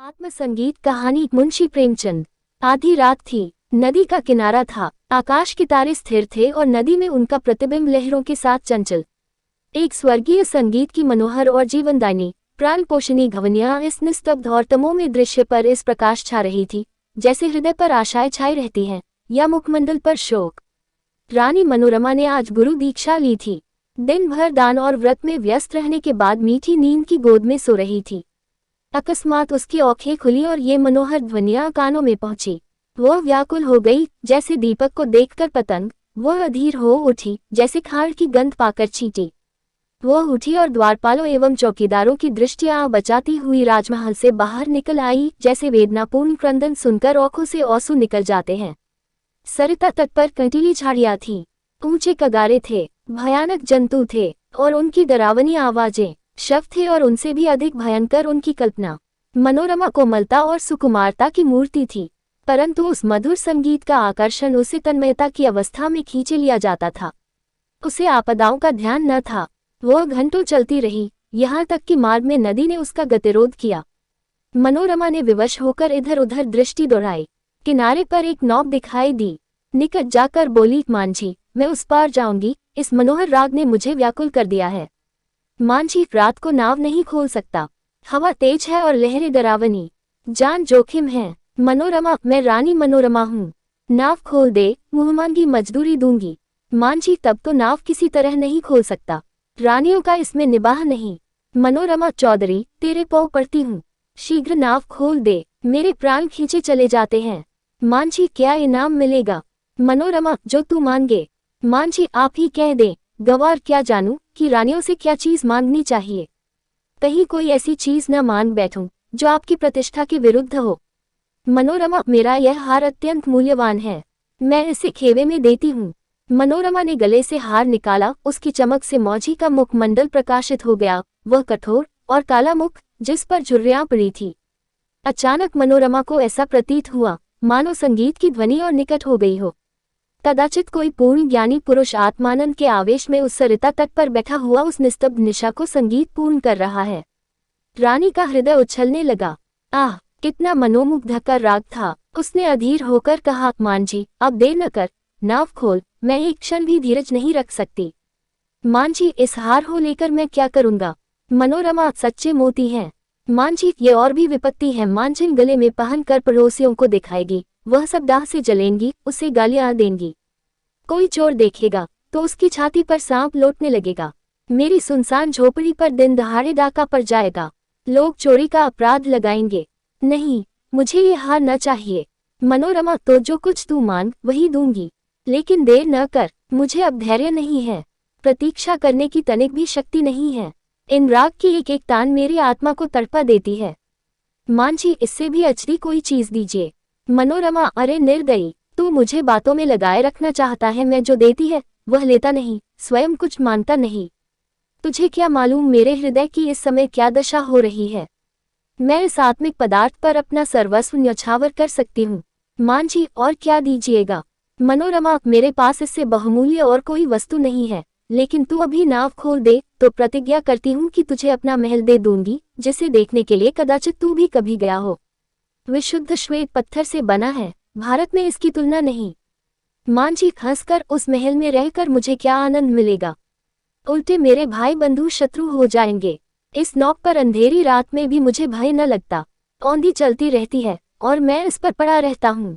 आत्मसंगीत कहानी मुंशी प्रेमचंद। आधी रात थी, नदी का किनारा था, आकाश के तारे स्थिर थे और नदी में उनका प्रतिबिंब लहरों के साथ चंचल। एक स्वर्गीय संगीत की मनोहर और जीवनदायिनी प्राण पोषणी ध्वनियां इस निस्तब्ध और तमोमय दृश्य पर इस प्रकाश छा रही थी, जैसे हृदय पर आशाएं छाई रहती हैं या मुखमंडल पर शोक। रानी मनोरमा ने आज गुरु दीक्षा ली थी। दिन भर दान और व्रत में व्यस्त रहने के बाद मीठी नींद की गोद में सो रही थी। अकस्मात उसकी आंखें खुली और ये मनोहर ध्वनियां कानों में पहुंची। वह व्याकुल हो गई, जैसे दीपक को देखकर पतंग। वह अधीर हो उठी, जैसे खाड़ की गंध पाकर चींटी। वह उठी और द्वारपालों एवं चौकीदारों की दृष्टियां बचाती हुई राजमहल से बाहर निकल आई, जैसे वेदनापूर्ण क्रंदन सुनकर आंखों से आंसू निकल जाते हैं। सरिता तट पर कंटीली झाड़ियां थीं, ऊंचे कगारे थे, भयानक जंतु थे और उनकी डरावनी आवाजें। शव थे और उनसे भी अधिक भयंकर उनकी कल्पना। मनोरमा कोमलता और सुकुमारता की मूर्ति थी, परंतु उस मधुर संगीत का आकर्षण उसे तन्मयता की अवस्था में खींचे लिया जाता था। उसे आपदाओं का ध्यान न था। वह घंटों चलती रही, यहाँ तक कि मार्ग में नदी ने उसका गतिरोध किया। मनोरमा ने विवश होकर इधर उधर दृष्टि दौड़ाई। किनारे पर एक नौक दिखाई दी। निकट जाकर बोली, मांझी, मैं उस पार जाऊंगी, इस मनोहर राग ने मुझे व्याकुल कर दिया है। मांझी, रात को नाव नहीं खोल सकता, हवा तेज है और लहरें डरावनी, जान जोखिम है। मनोरमा, मैं रानी मनोरमा हूँ, नाव खोल दे, मुंहमांगी मजदूरी दूंगी। मांझी, तब तो नाव किसी तरह नहीं खोल सकता, रानियों का इसमें निबाह नहीं। मनोरमा, चौधरी, तेरे पांव पड़ती हूँ, शीघ्र नाव खोल दे, मेरे प्राण खींचे चले जाते हैं। मांझी, क्या इनाम मिलेगा? मनोरमा, जो तू मांगे। मांझी, आप ही कह दे, गवार क्या जानूं कि रानियों से क्या चीज मांगनी चाहिए। कहीं कोई ऐसी चीज न मांग बैठूं जो आपकी प्रतिष्ठा के विरुद्ध हो। मनोरमा, मेरा यह हार अत्यंत मूल्यवान है, मैं इसे खेवे में देती हूँ। मनोरमा ने गले से हार निकाला। उसकी चमक से मौजी का मुखमंडल प्रकाशित हो गया, वह कठोर और काला मुख जिस पर झुर्रियां पड़ी थी। अचानक मनोरमा को ऐसा प्रतीत हुआ मानो संगीत की ध्वनि और निकट हो गई हो। कदाचित कोई पूर्ण ज्ञानी पुरुष आत्मानंद के आवेश में उस सरिता तट पर बैठा हुआ उस निस्तब्ध निशा को संगीत पूर्ण कर रहा है। रानी का हृदय उछलने लगा। आह, कितना मनोमुग्धकर राग था। उसने अधीर होकर कहा, मांझी, अब देर न कर, नाव खोल, मैं एक क्षण भी धीरज नहीं रख सकती। मांझी, इस हार हो लेकर मैं क्या करूंगा? मनोरमा, सच्चे मोती हैं। मांझी, ये और भी विपत्ति है। मांझिन गले में पहन कर पड़ोसियों को दिखाएगी, वह सब दाह से जलेंगी, उसे गालियां देंगी। कोई चोर देखेगा तो उसकी छाती पर सांप लौटने लगेगा। मेरी सुनसान झोपड़ी पर दिन दहाड़े डाका पड़ जाएगा, लोग चोरी का अपराध लगाएंगे। नहीं, मुझे ये हार न चाहिए। मनोरमा, तो जो कुछ तू मांग वही दूंगी, लेकिन देर न कर, मुझे अब धैर्य नहीं है, प्रतीक्षा करने की तनिक भी शक्ति नहीं है। इन राग की एक एक तान मेरी आत्मा को तड़पा देती है। मांझी, इससे भी अच्छी कोई चीज दीजिए। मनोरमा, अरे निर्दयी, तू मुझे बातों में लगाए रखना चाहता है। मैं जो देती है वह लेता नहीं, स्वयं कुछ मांगता नहीं। तुझे क्या मालूम मेरे हृदय की इस समय क्या दशा हो रही है। मैं इस आत्मिक पदार्थ पर अपना सर्वस्व न्यौछावर कर सकती हूँ। मांझी, और क्या दीजिएगा? मनोरमा, मेरे पास इससे बहुमूल्य और कोई वस्तु नहीं है, लेकिन तू अभी नाव खोल दे तो प्रतिज्ञा करती हूँ कि तुझे अपना महल दे दूंगी, जिसे देखने के लिए कदाचित तू भी कभी गया हो। विशुद्ध श्वेत पत्थर से बना है, भारत में इसकी तुलना नहीं। मांझी, हंसकर, उस महल में रहकर मुझे क्या आनंद मिलेगा? उल्टे मेरे भाई बंधु शत्रु हो जाएंगे। इस नौक पर अंधेरी रात में भी मुझे भय न लगता। औंधी चलती रहती है और मैं इस पर पड़ा रहता हूँ,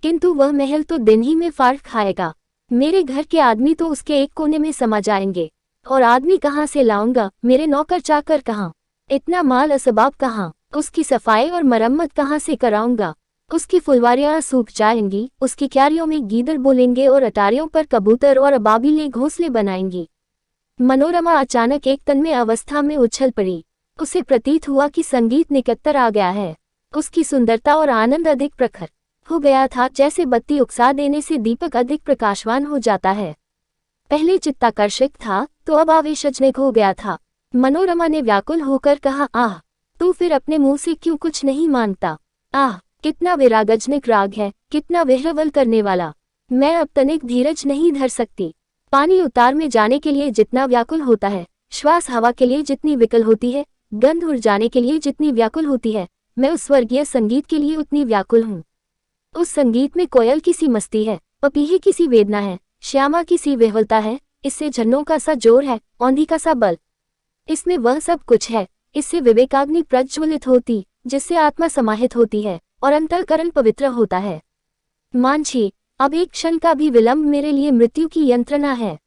किंतु वह महल तो दिन ही में फाड़ खाएगा। मेरे घर के आदमी तो उसके एक कोने में समा जाएंगे, और आदमी कहाँ से लाऊंगा? मेरे नौकर चाकर कहाँ? इतना माल असबाब कहाँ? उसकी सफाई और मरम्मत कहाँ से कराऊंगा? उसकी फुलवारियां सूख जाएंगी, उसकी क्यारियों में गीदड़ बोलेंगे और अटारियों पर कबूतर और अबाबिलें घोंसले बनाएंगी। मनोरमा अचानक एक तन्मय अवस्था में उछल पड़ी। उसे प्रतीत हुआ कि संगीत निकटतर आ गया है। उसकी सुंदरता और आनंद अधिक प्रखर हो गया था, जैसे बत्ती उकसा देने से दीपक अधिक प्रकाशवान हो जाता है। पहले चित्ताकर्षक था तो अब आवेशजनक हो गया था। मनोरमा ने व्याकुल होकर कहा, आह, तू फिर अपने मुंह से क्यों कुछ नहीं मांगता? आह, कितना विरागजनक राग है, कितना विह्वल करने वाला। मैं अब तनिक धीरज नहीं धर सकती। पानी उतार में जाने के लिए जितना व्याकुल होता है, श्वास हवा के लिए जितनी विकल होती है, गंध उड़ जाने के लिए जितनी व्याकुल होती है, मैं उस स्वर्गीय संगीत के लिए उतनी व्याकुल हूँ। उस संगीत में कोयल की सी मस्ती है, पपीहे की सी वेदना है, श्यामा की सी विह्वलता है, इससे झरनों का सा जोर है, औंधी का सा बल। इसमें वह सब कुछ है, इससे विवेकाग्नि प्रज्वलित होती, जिससे आत्मा समाहित होती है और अंतःकरण पवित्र होता है। मांझी, अब एक क्षण का भी विलंब मेरे लिए मृत्यु की यंत्रणा है।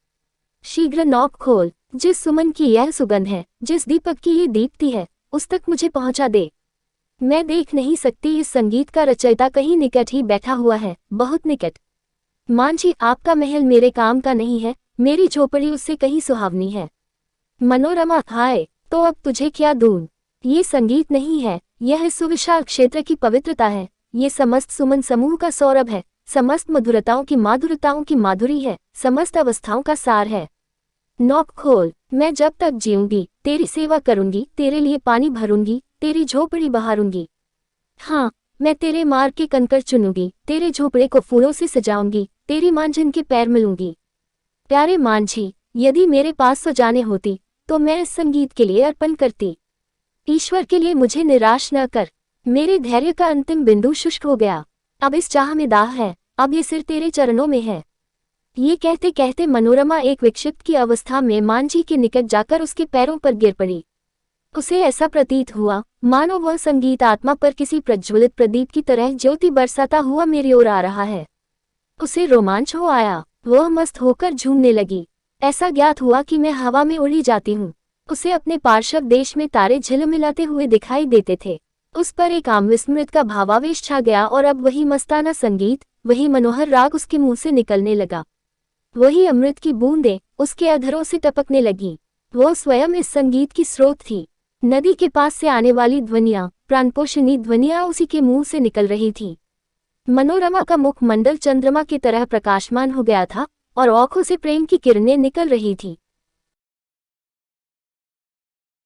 शीघ्र नौक खोल, जिस सुमन की यह सुगंध है, जिस दीपक की ये दीप्ति है, उस तक मुझे पहुंचा दे। मैं देख नहीं सकती, इस संगीत का रचयिता कहीं निकट ही बैठा हुआ है, बहुत निकट। मांझी, आपका महल मेरे काम का नहीं है, मेरी झोपड़ी उससे कहीं सुहावनी है। मनोरमा, हाय, तो अब तुझे क्या दूं? ये संगीत नहीं है, यह सुविशाल क्षेत्र की पवित्रता है, ये समस्त सुमन समूह का सौरभ है, समस्त मधुरताओं की माधुरी है, समस्त अवस्थाओं का सार है। नौक खोल, मैं जब तक जीऊंगी तेरी सेवा करूंगी, तेरे लिए पानी भरूंगी, तेरी झोपड़ी बहारूंगी। हाँ, मैं तेरे मार्ग के कंकड़ चुनूंगी, तेरे झोपड़े को फूलों से सजाऊंगी, तेरी मांझन के पैर मिलूंगी। प्यारे मांझी, यदि मेरे पास 100 जाने होती तो मैं इस संगीत के लिए अर्पण करती। ईश्वर के लिए मुझे निराश न कर। मेरे धैर्य का अंतिम बिंदु शुष्क हो गया। अब इस चाह में दाह है, अब ये सिर तेरे चरणों में है। ये कहते कहते मनोरमा एक विक्षिप्त की अवस्था में मांझी के निकट जाकर उसके पैरों पर गिर पड़ी। उसे ऐसा प्रतीत हुआ मानो वह संगीत आत्मा पर किसी प्रज्वलित प्रदीप की तरह ज्योति बरसाता हुआ मेरी ओर आ रहा है। उसे रोमांच हो आया, वह मस्त होकर झूमने लगी। ऐसा ज्ञात हुआ कि मैं हवा में उड़ी जाती हूँ। उसे अपने पार्श्व देश में तारे झिलमिलाते हुए दिखाई देते थे। उस पर एक आमविस्मृत का भावावेश छा गया और अब वही मस्ताना संगीत, वही मनोहर राग उसके मुंह से निकलने लगा। वही अमृत की बूंदें उसके अधरों से टपकने लगी। वो स्वयं इस संगीत की स्रोत थी। नदी के पास से आने वाली ध्वनियां, प्राणपोषिणी ध्वनियां उसी के मुंह से निकल रही थी। मनोरमा का मुखमंडल चंद्रमा की तरह प्रकाशमान हो गया था और आंखों से प्रेम की किरणें निकल रही थी।